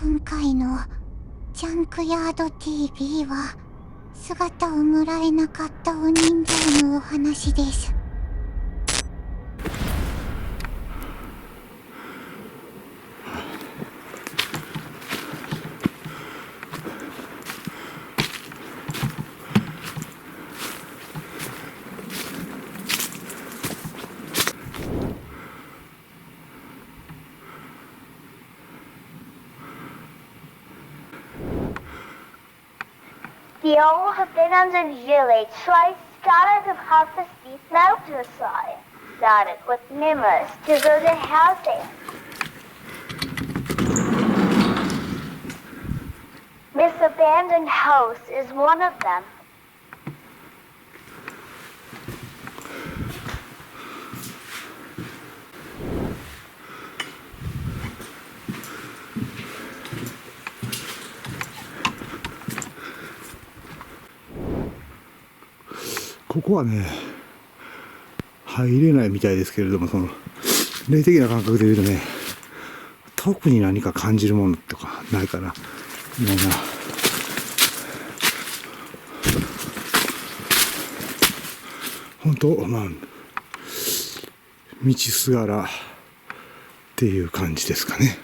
今回のジャンクヤード TV は姿をもらえなかったお人形のお話です。The old abandoned village lies scattered across the steep mountainside, dotted with numerous deserted houses. This abandoned house is one of them. ここはね、入れないみたいですけれども、その霊的な感覚で言うとね、特に何か感じるものとかないかな。ないな。本当、まあ、道すがらっていう感じですかね。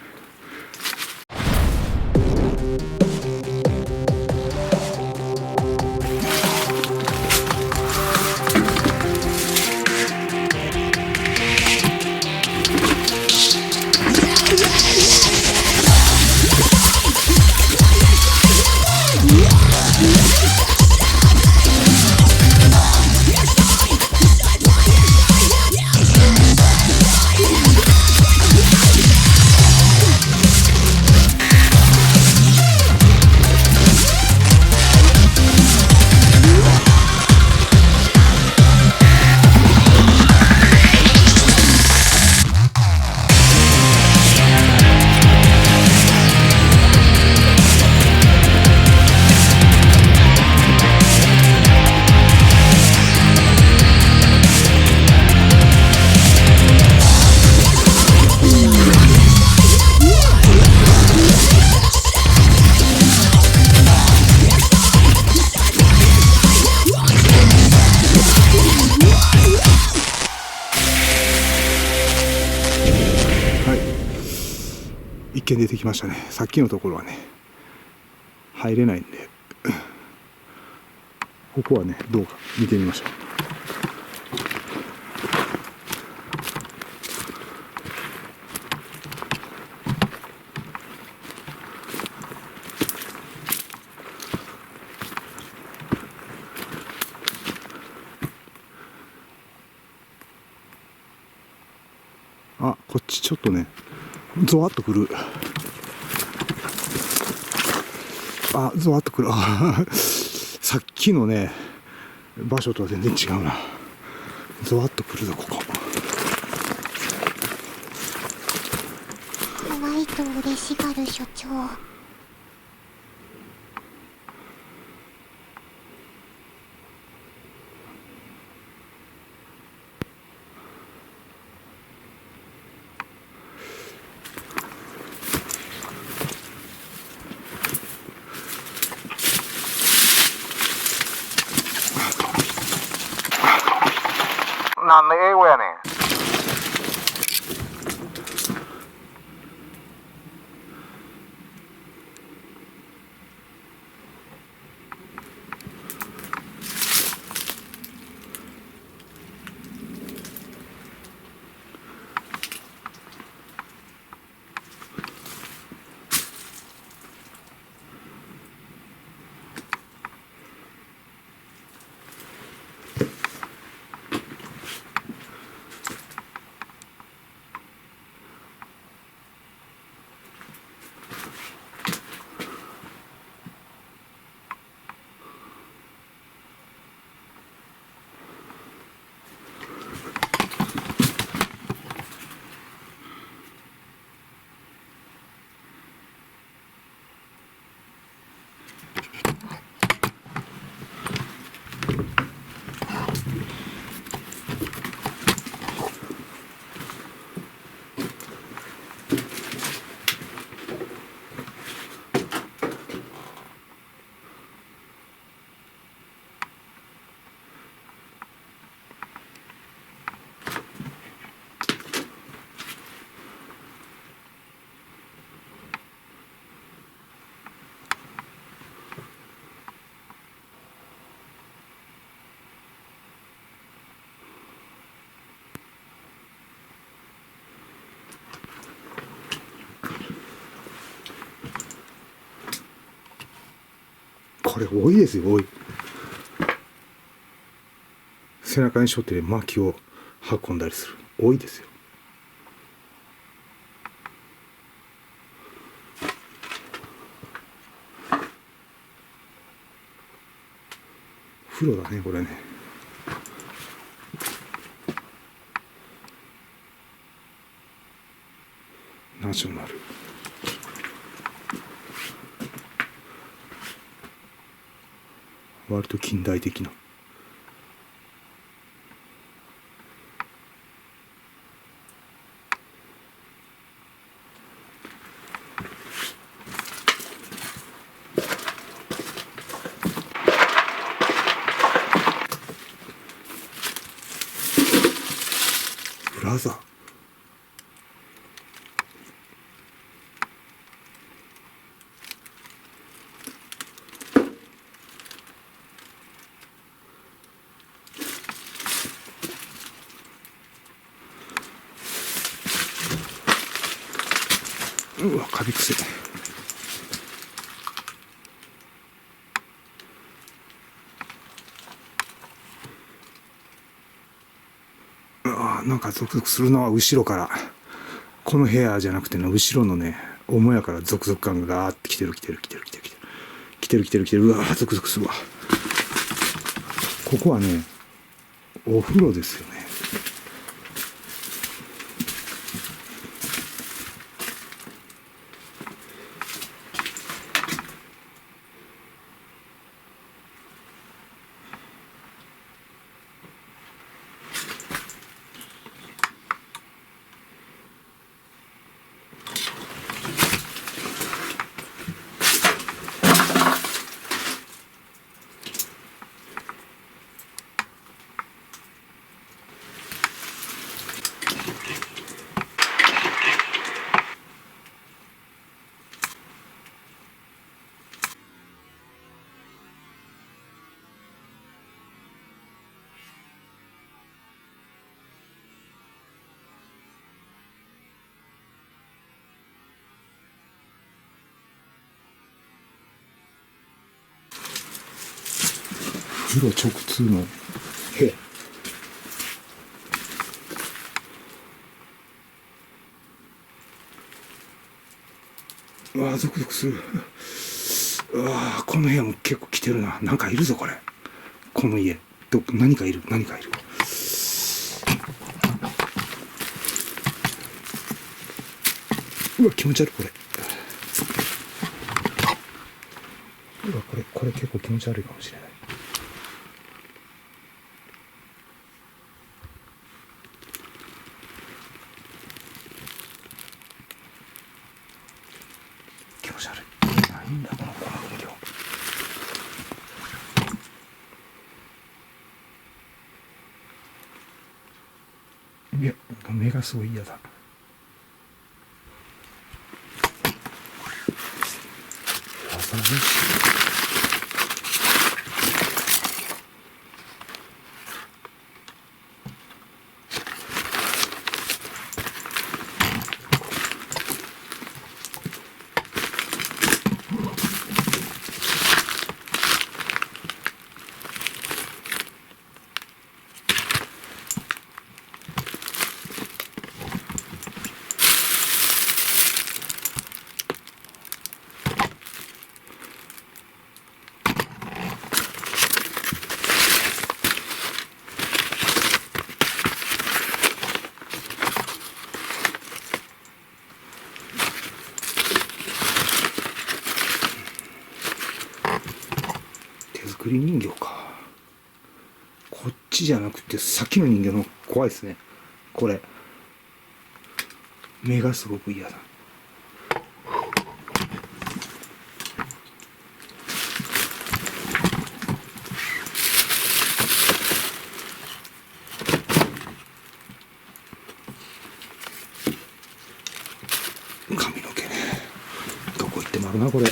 一見出てきましたね。さっきのところはね入れないんでここはねどうか見てみましょう。あ、こっちちょっとねゾワッとくる。あ、ゾワッとくる。さっきのね場所とは全然違うな。ゾワッとくるぞここ。怖いと嬉しがる所長。なんで英語やねん。これ多いですよ、多い。背中に背負って薪を運んだりする。多いですよ。風呂だね、これね。ナショナル。割と近代的な。ブラザー。うわ、カビくせえ。なんかゾクゾクするのは後ろから、この部屋じゃなくてね、後ろのね、母屋からゾクゾク感がガーって来てる。うわー、ゾクゾクするわ。ここはね、お風呂ですよね。風呂直通の部屋。うわー、ゾクゾクする。うわー、この部屋も結構来てるな。なんかいるぞ、これ。この家。何かいる。うわ、気持ち悪い、これ。うわ、これ結構気持ち悪いかもしれない。気持ち悪い。何だ、この人形。いや、目がすごい嫌だ。朝飯。手作り人形か。こっちじゃなくて先の人形の方が怖いですね。これ目がすごく嫌だ。髪の毛ね、どこ行ってもあるな、これ。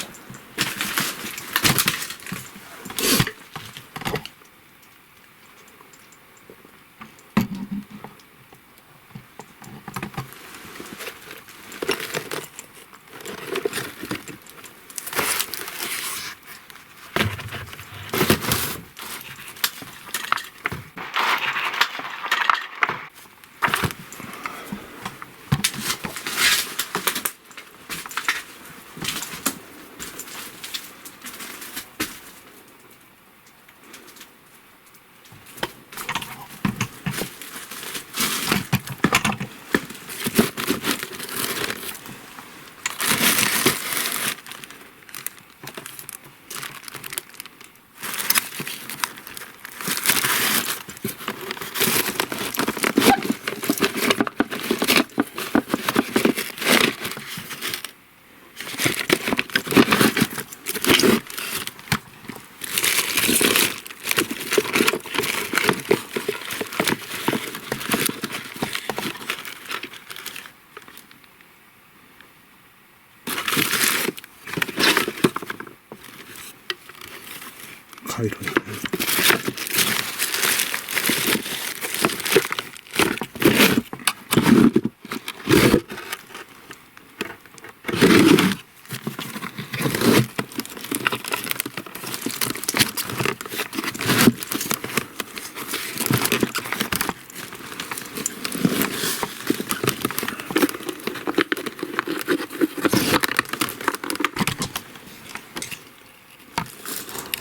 回路だね。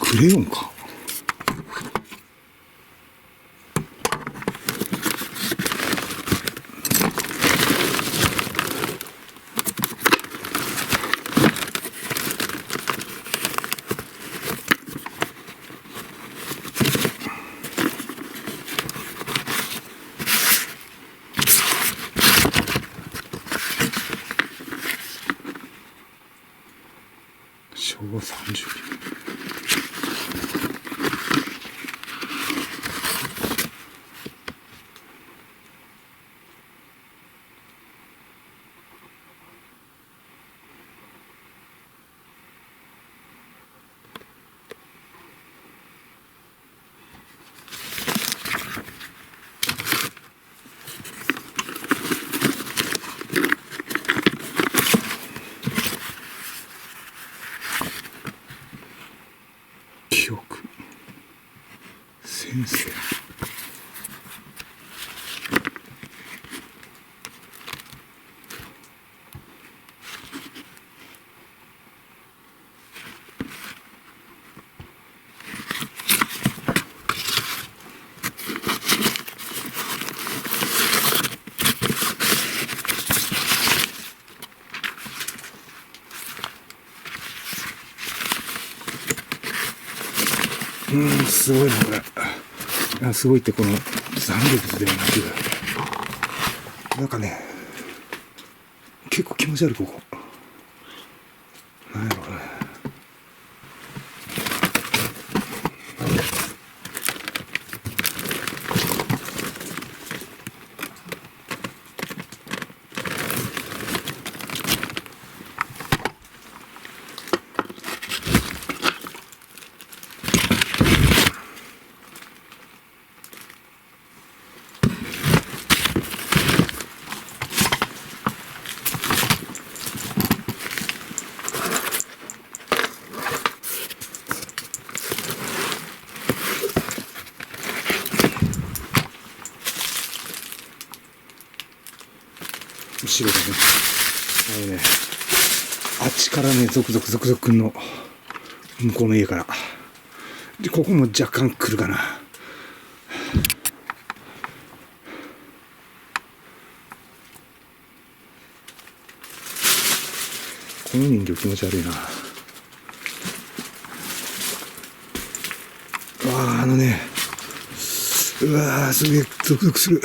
クレヨンか。昭和30年。記憶先生。すごいなこれ。いやすごいってこの残月ではなく、なんかね結構気持ち悪いここ。なんやろね。後ろでね、あっちからね、続々来んの。向こうの家から。で、ここも若干来るかな。この人形気持ち悪いな。うわー、すげえ、ゾクゾクする。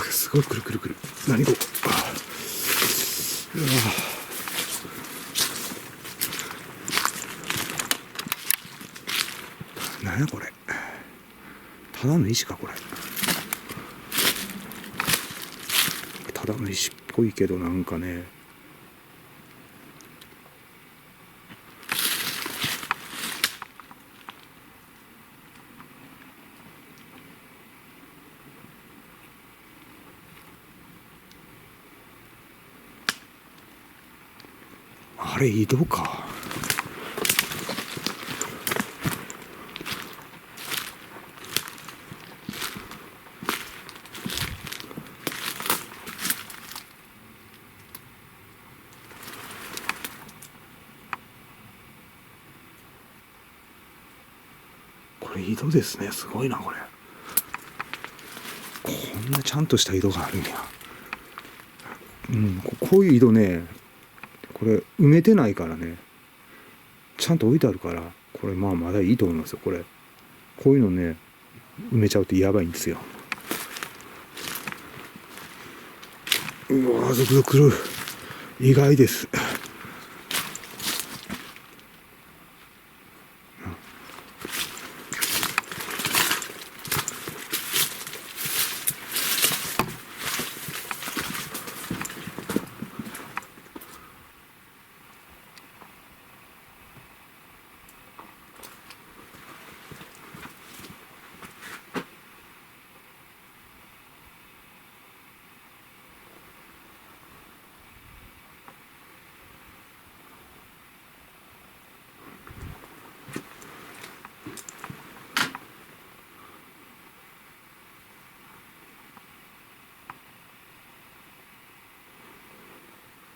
すごいくるくるくる。何これ。何やこれ。ただの石かこれ。ただの石っぽいけどなんかね。あれ井戸か。これ井戸ですね。すごいなこれ。こんなちゃんとした井戸があるんや。こういう井戸ね、これ埋めてないからね、ちゃんと置いてあるから、これまだいいと思いますよ。これこういうのね埋めちゃうとやばいんですよ。うわー、続々来る。意外です。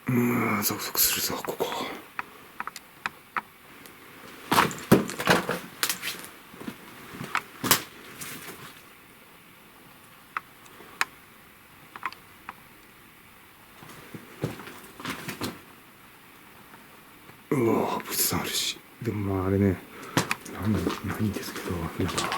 ゾクゾクするぞここ。うわ仏壇あるし、でもまああれねないんですけど、なんか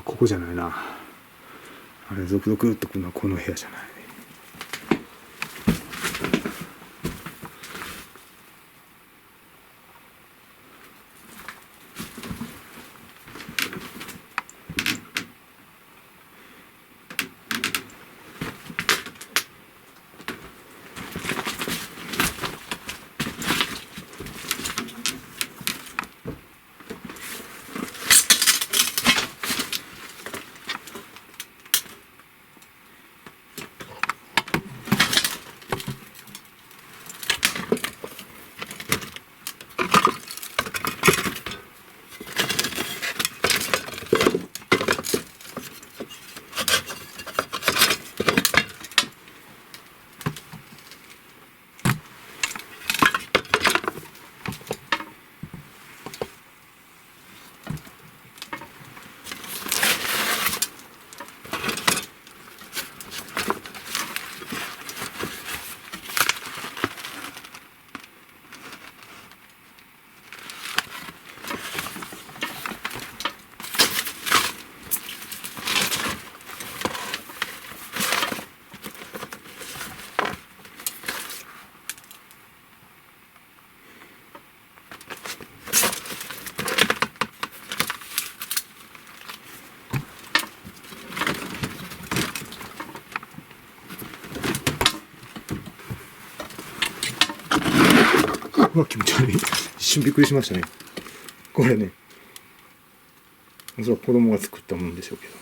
ここじゃないな。あれゾクゾクっとくるのはこの部屋じゃない。うわ気持ち悪い。一瞬びっくりしましたね。これね、おそらく子供が作ったものでしょうけど。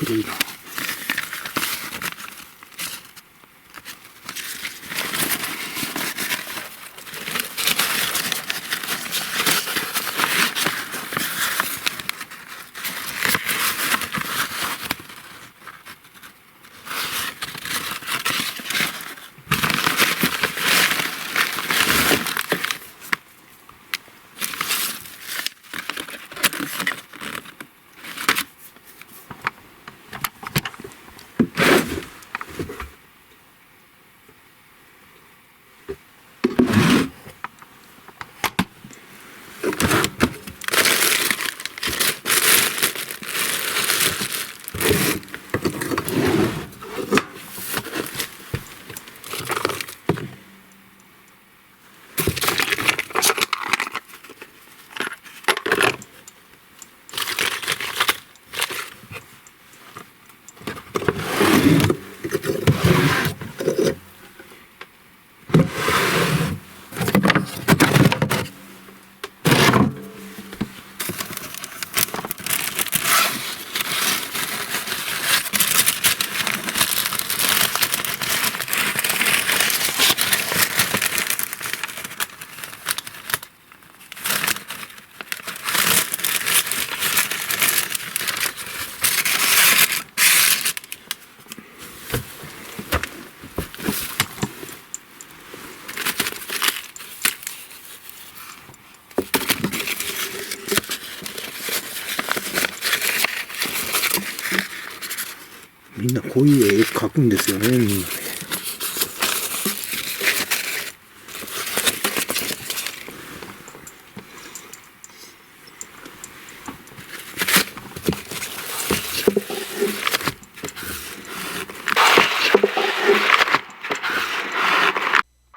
古いな。みんなこういう絵描くんですよね、みんなね。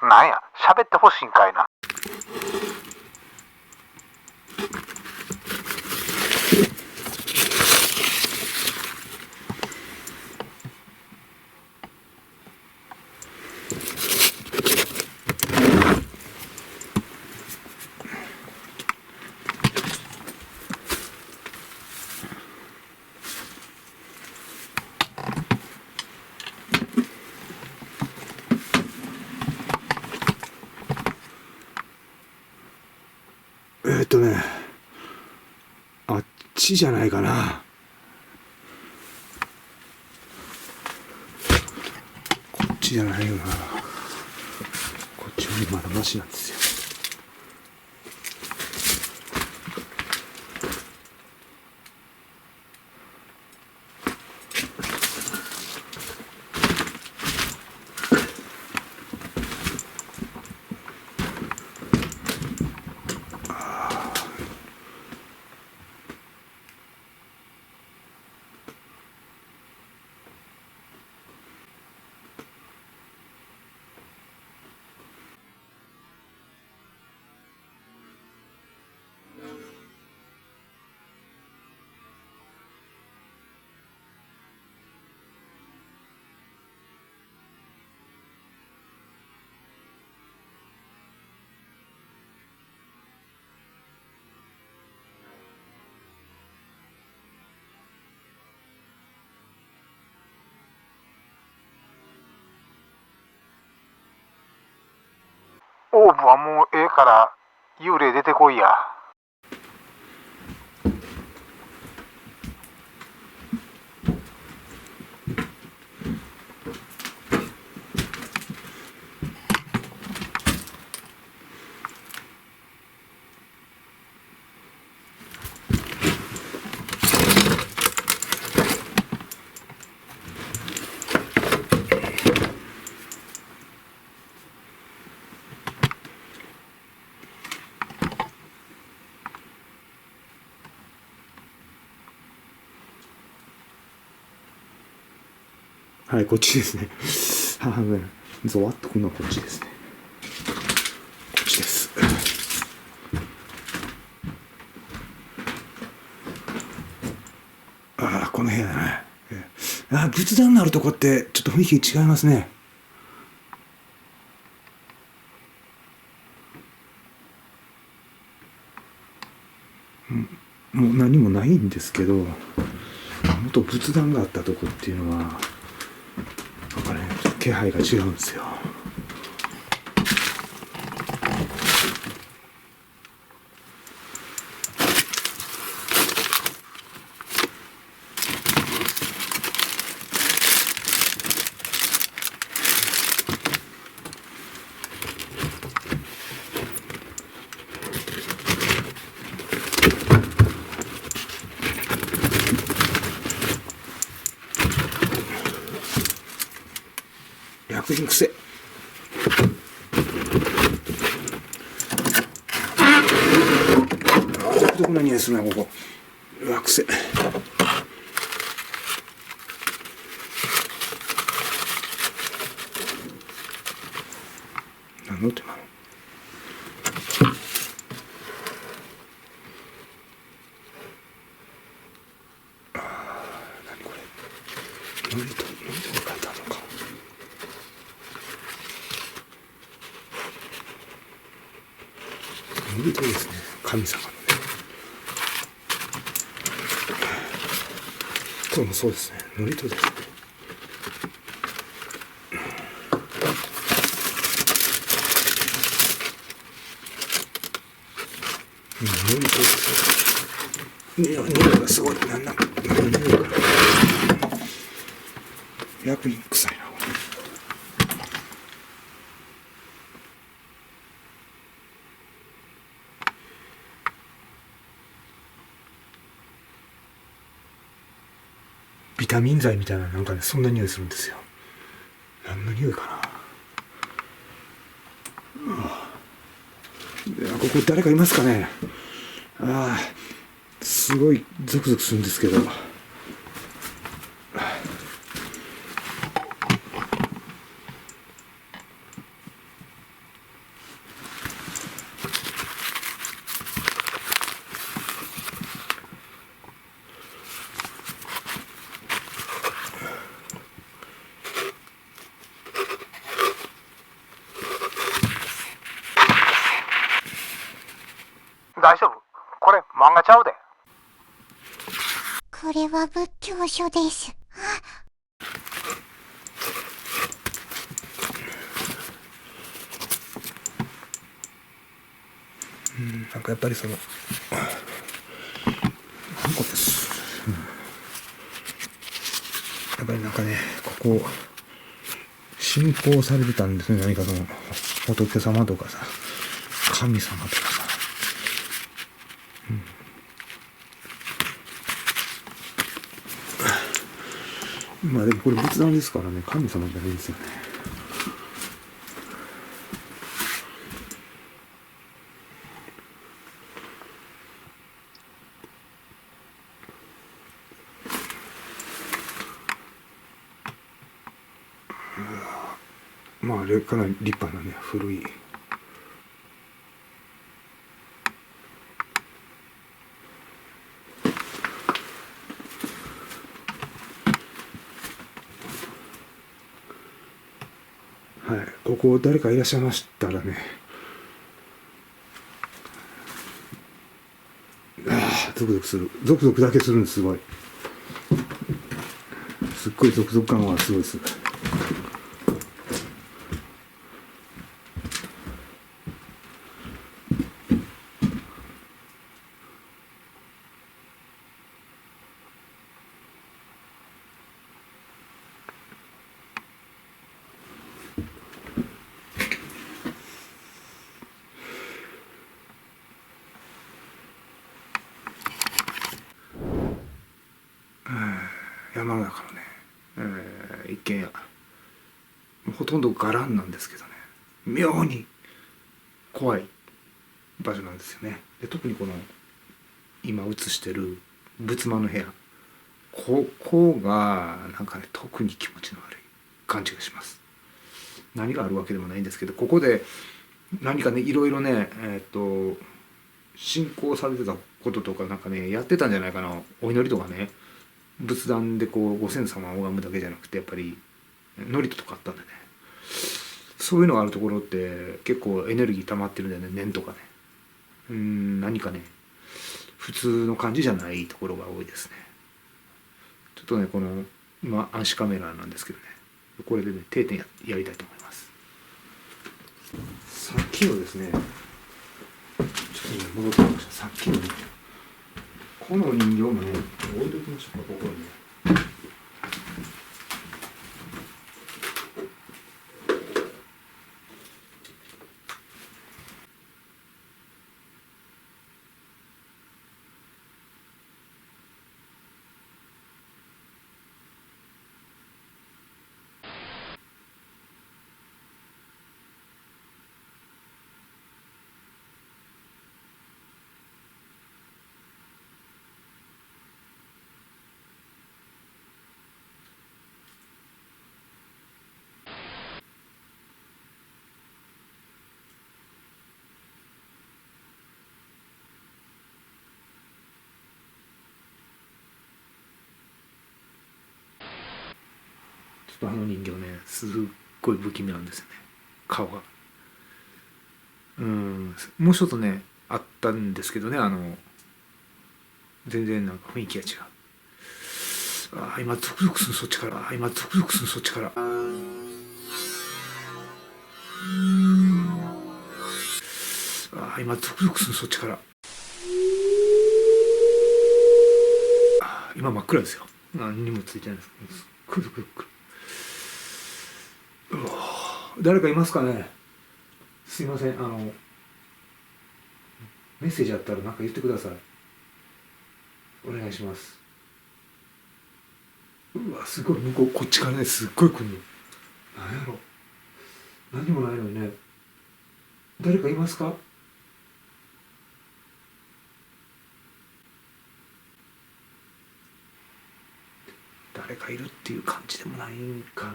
なんや、喋ってほしいんかいな。ね、あっちじゃないかな。こっちじゃないよな。こっちよりまだマシなんですよ。オーブはもうええから幽霊出てこいや。はい、こっちですね。ゾワッとくるのはこっちですね。こっちです。ああ、この部屋だね。あ、仏壇のあるとこってちょっと雰囲気違いますね。もう何もないんですけど、元仏壇があったとこっていうのはなんかねちょっと気配が違うんですよ。薬品癖。独特な匂いするなここ。うわ癖。何の手間。何これ。ノリと書いてあるのか。ノリとですね、神様のね。これもそうですね、ノリとですね。ノリとですね。匂いがすごい。何匂いかな。薬品臭いな。ビタミン剤みたいななんかねそんな匂いするんですよ。何の匂いかな。ここ誰かいますかね。ああすごいゾクゾクするんですけど。大丈夫？これ漫画ちゃうで。これは仏教書です。なんかやっぱりその何個です、やっぱりなんかねここ信仰されてたんですね。何かその仏様とかさ神様とかさ、まあでもこれ仏壇ですからね、神様じゃないんですよね。まああれかなり立派なね古い。はい、ここ誰かいらっしゃいましたらね、ゾクゾクする。ゾクゾクだけするんです。すごい。すっごいゾクゾク感はすごいです。山の中のね、一軒家、ほとんど伽藍なんですけどね、妙に怖い場所なんですよね。で特にこの今映してる仏間の部屋、ここがなんかね特に気持ちの悪い感じがします。何があるわけでもないんですけど、ここで何かねいろいろね信仰されてたこととかなんかねやってたんじゃないかな。お祈りとかね、仏壇でこうご先祖様を拝むだけじゃなくてやっぱり祝詞とかあったんでね、そういうのがあるところって結構エネルギー溜まってるんだよね。念とかね、何かね普通の感じじゃないところが多いですね。ちょっとねこの今暗視カメラなんですけどね、これでね定点やりたいと思います。さっきのですね、ちょっとね戻ってきました。さっきのねこの人形もね置いときましょうか、ここにね。ちょっとあの人形ねすっごい不気味なんですよね、顔が。もう一つねあったんですけどね、全然なんか雰囲気が違う。今ゾクゾクするそっちから、今ゾクゾクするそっちから。今ゾクゾクするそっちから。今真っ暗ですよ。何にもついてないです。くるくるくる。誰かいますかね。すいません、メッセージあったら何か言ってください。お願いします。うわすごい、向こうこっちからねすっごい来るの。何やろ、何もないのにね。誰かいますか。誰かいるっていう感じでもないんかな。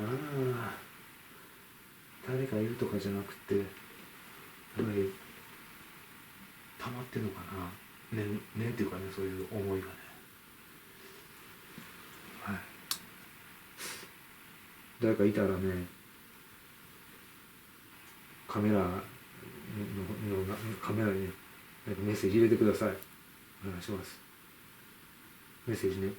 誰かいるとかじゃなくて、やっぱり溜まってるのかな。念っていうかね、そういう思いがね。はい。誰かいたらね、カメラになんかメッセージ入れてください。お願いします。メッセージね。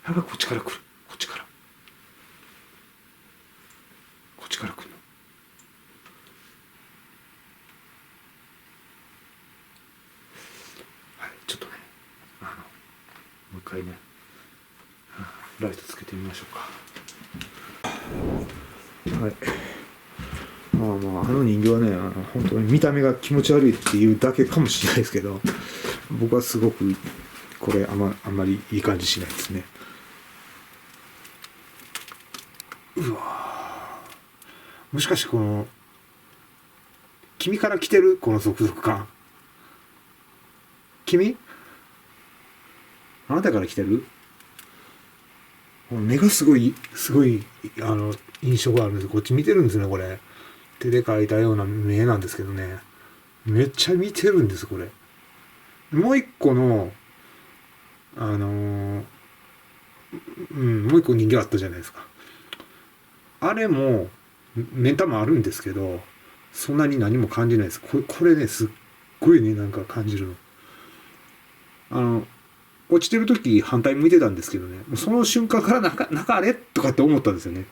やっぱこっちから来る。こっちから。こっちから来るの。はい、ちょっとね、もう一回ね、ライトつけてみましょうか。はい。あの人形はね、本当に見た目が気持ち悪いっていうだけかもしれないですけど、僕はすごくこれあんまりいい感じしないですね。うわ、もしかしてこの君から来てるこの続々感、君あなたから来てる。目がすごい印象があるんです。こっち見てるんですね、これ。手で描いたような目なんですけどね、めっちゃ見てるんですこれ。もう一個のもう一個人形あったじゃないですか。あれも目ん玉あるんですけど、そんなに何も感じないです。これねすっごいねなんか感じるの。落ちてる時反対向いてたんですけどね、その瞬間からなんかあれとかって思ったんですよね。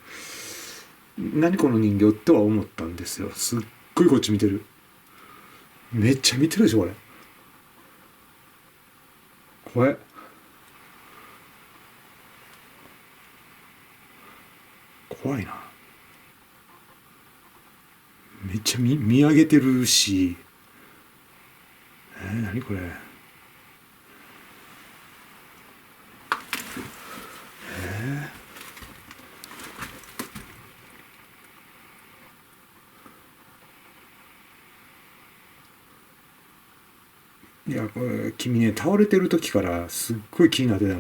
何この人形とは思ったんですよ。すっごいこっち見てる。めっちゃ見てるでしょこれ。怖いな。めっちゃ見上げてるし、何これ。いやこれ君ね倒れてる時からすっごい気になってた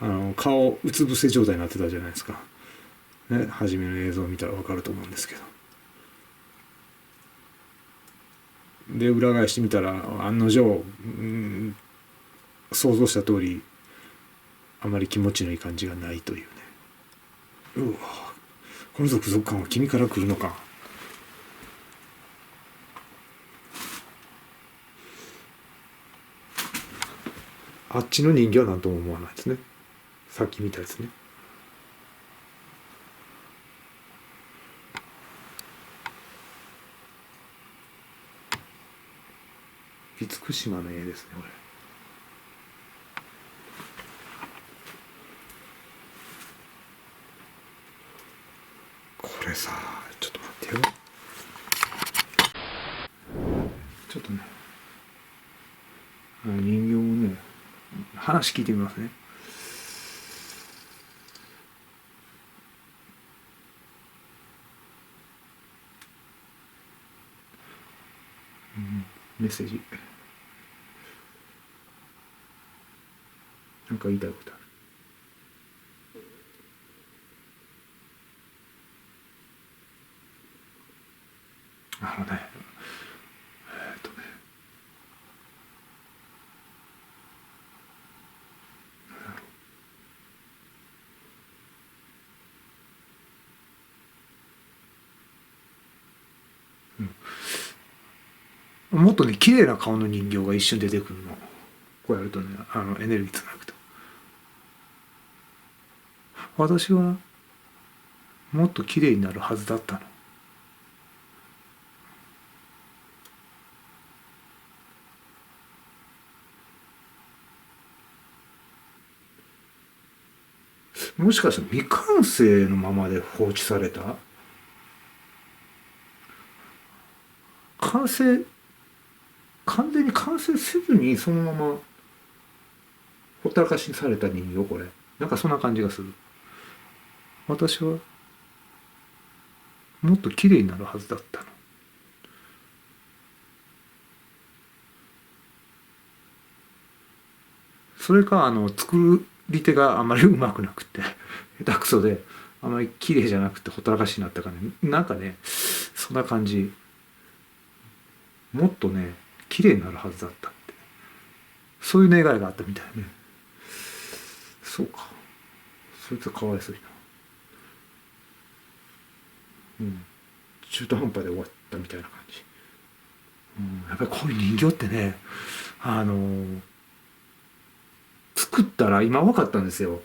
の。顔うつ伏せ状態になってたじゃないですか。ね、初めの映像を見たら分かると思うんですけど。で裏返してみたら案の定、想像した通りあまり気持ちのいい感じがないというね。うわ、この続々感は君から来るのか。あっちの人形は何とも思わないですね。さっき見たやつね。厳島の絵ですね、これさ、ちょっと待ってよ。ちょっとね、人形をね、話聞いてみますね。メッセージ。なんか言いたいことある。ね。もっとね、綺麗な顔の人形が一瞬出てくるの。こうやるとね、エネルギーつなぐと。私はもっと綺麗になるはずだったの。もしかしたら未完成のままで放置された？完全に完成せずにそのままほったらかしにされた人形、これ。なんかそんな感じがする。私はもっと綺麗になるはずだったの。それか作り手があんまりうまくなくて下手くそであんまり綺麗じゃなくてほったらかしになったかね。なんかね、そんな感じ。もっとね綺麗になるはずだったって、そういう願いがあったみたいね。そうか、そいつはかわいそうにな。中途半端で終わったみたいな感じ。やっぱりこういう人形ってね、作ったら今分かったんですよ。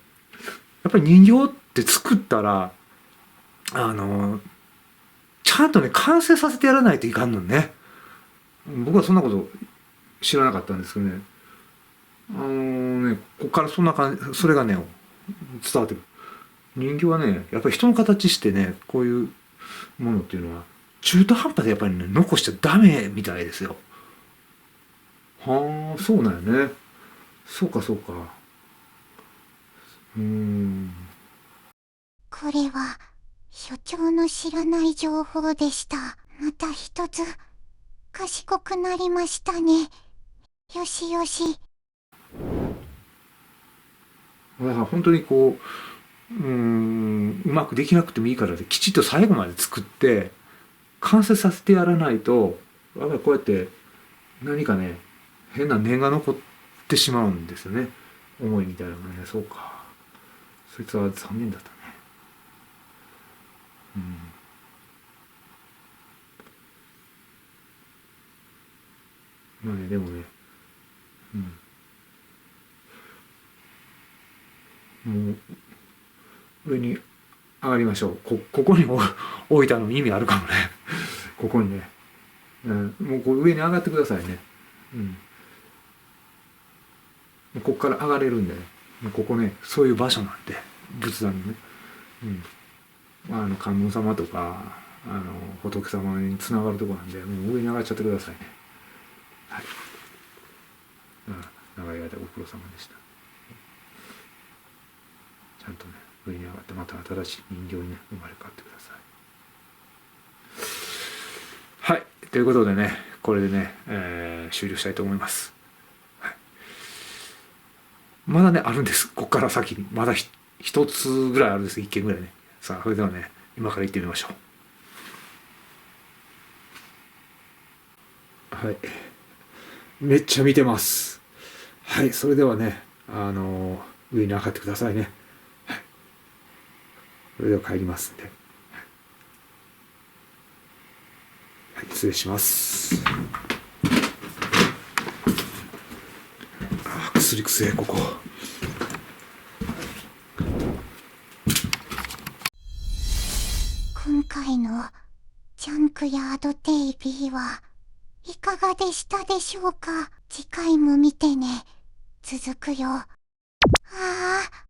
やっぱり人形って作ったらちゃんとね完成させてやらないといかんのね。僕はそんなこと知らなかったんですけどね。ここからそんな感じ、それがね伝わってくる。人形はねやっぱり人の形してね、こういうものっていうのは中途半端でやっぱりね残しちゃダメみたいですよ。はあ、そうなんよね。そうかそうか。これは所長の知らない情報でした。また一つ賢くなりましたね。よしよし。本当にこううまくできなくてもいいからできちっと最後まで作って完成させてやらないと、やっぱりこうやって何かね変な念が残ってしまうんですよね。思いみたいなのがね。そうか、そいつは残念だったね。まあね、でもね、もう上に上がりましょう。ここに置いたの意味あるかもね。ここにね、もうこう上に上がってくださいね。ここから上がれるんでね。ここね、そういう場所なんで、仏壇のね。観音様とか仏様につながるとこなんで、もう上に上がっちゃってくださいね。はい。長い間ご苦労様でした。ちゃんとね上に上がってまた新しい人形にね生まれ変わってください。はい、ということでね、これでね、終了したいと思います。はい、まだねあるんです。ここから先にまだ一つぐらいあるんです。一件ぐらいね。さあそれではね今から行ってみましょう。はい、めっちゃ見てます。はい、それではね上に上がってくださいね。はい、それでは帰りますんで、はい、失礼します。くそ薬くせえ、ここ。今回のジャンクヤードテイビーはいかがでしたでしょうか。次回も見てね。続くよ。ああ。